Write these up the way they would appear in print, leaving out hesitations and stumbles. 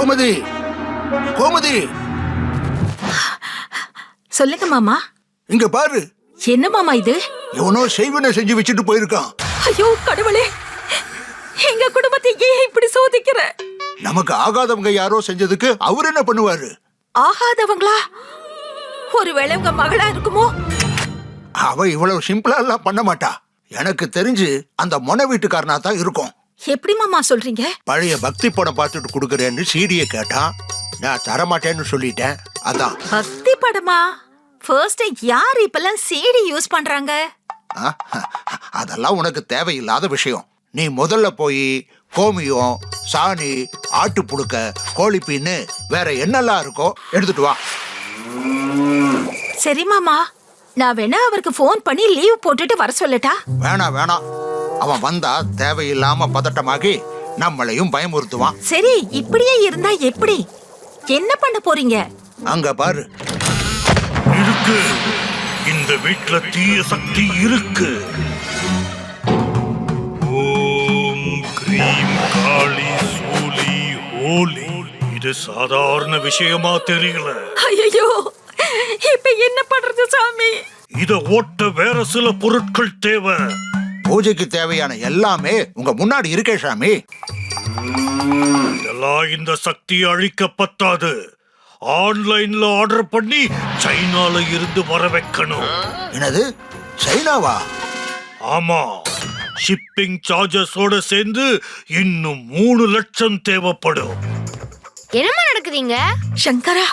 கோமதி, கோமதி, சொல்லுங்க மாமா. இங்க பாரு. என்ன மாமா இது? எவனோ செய்வனை செஞ்சு வச்சுட்டு போயிருக்கான். ஐயோ கடவுளே, எங்க குடும்பத்தை ஏன் இப்படி சோதிக்கிற? நமக்கு ஆகாதவங்க யாரோ செஞ்சதுக்கு அவர் என்ன பண்ணுவாரு? ஆகாதவங்களா? ஒருவேளை உங்க மகளா இருக்குமோ? அவ இவ்வளவு சிம்பிளா எல்லாம் பண்ண மாட்டா. எனக்கு தெரிஞ்சு அந்த மொன வீட்டுக்காரனா தான் இருக்கும். எப்படி மாமா சொல்றீங்க? பழைய பக்தி படம் பார்த்துட்டு கொடுக்கறேன்னு சீடியை கேட்டான். நான் தரமாட்டேன்னு சொல்லிட்டேன். அதான். பக்தி படமா? ஃபர்ஸ்ட் யார் இப்பெல்லாம் சிடி யூஸ் பண்றாங்க? அதெல்லாம் உனக்கு தேவையில்லாத விஷயம். நீ முதல்ல போய் கோமியம், சாணி, ஆட்டு புழுக்க, கோழிப்பின்னு வேற என்னெல்லாம் இருக்கோ எடுத்துட்டு வா. சரி மாமா, நான் வேணா அவருக்கு போன் பண்ணி லீவ் போட்டுட்டு வர சொல்லட்டா? வேணாம் வேணாம், அவன் வந்தா தேவையில்லாம பதட்டமாகி நம்மளையும் பயமுறுத்துவான். சரி, இப்படியே இருந்தா எப்படி? என்ன பண்ண போறீங்க? அங்க பாரு. இருக்கு, இந்த வீட்ல தீய சக்தி இருக்கு. ஓம் கிரீம் காளி சூலி ஹோலி. இது சாதாரண விஷயமா தெரியல. ஐயோ, இப்ப என்ன பண்றது சாமி? இத ஓட்ட வேற சில பொருட்கள் தேவை. பூஜைக்கு தேவையான எல்லாமே உங்க முன்னாடி இருக்கே சாமி. இதெல்லாம் இந்த சக்தி அழிக்க பத்தாது. ஆன்லைன்ல ஆர்டர் பண்ணி சைனால இருந்து வர வைக்கணும். என்னது, சைனாவா? ஆமா, ஷிப்பிங் சார்ஜஸோட சேர்ந்து இன்னும் 3 லட்சம் தேவைப்படும். என்னமா நடக்குதுங்க? சங்கரா,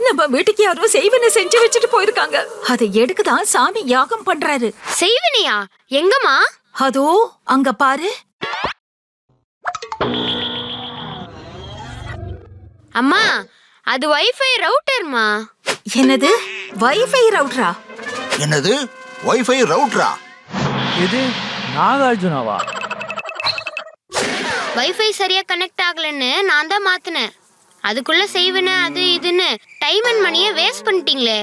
நம்ம வீட்டுக்கு யாரோ செய்வனை செஞ்சு வச்சுட்டு போயிருக்காங்க. அதை எடுக்கதான் சாமி யாகம் பண்றாரு. செய்வனியா? எங்கம்மா? அதோ அங்க பாரு. அம்மா, அது வைஃபை ரவுட்டர்மா. என்னது, வைஃபை ரவுட்டரா? என்னது, வைஃபை ரவுட்டரா? இது நாகார்ஜுனாவா? வைஃபை சரியா கனெக்ட் ஆகலன்னு நான் தான் மாத்தினேன். அதுக்குள்ள செய்வன அது இதுன்னு டைம் அண்ட் மணியை வேஸ்ட் பண்ணிட்டீங்களே.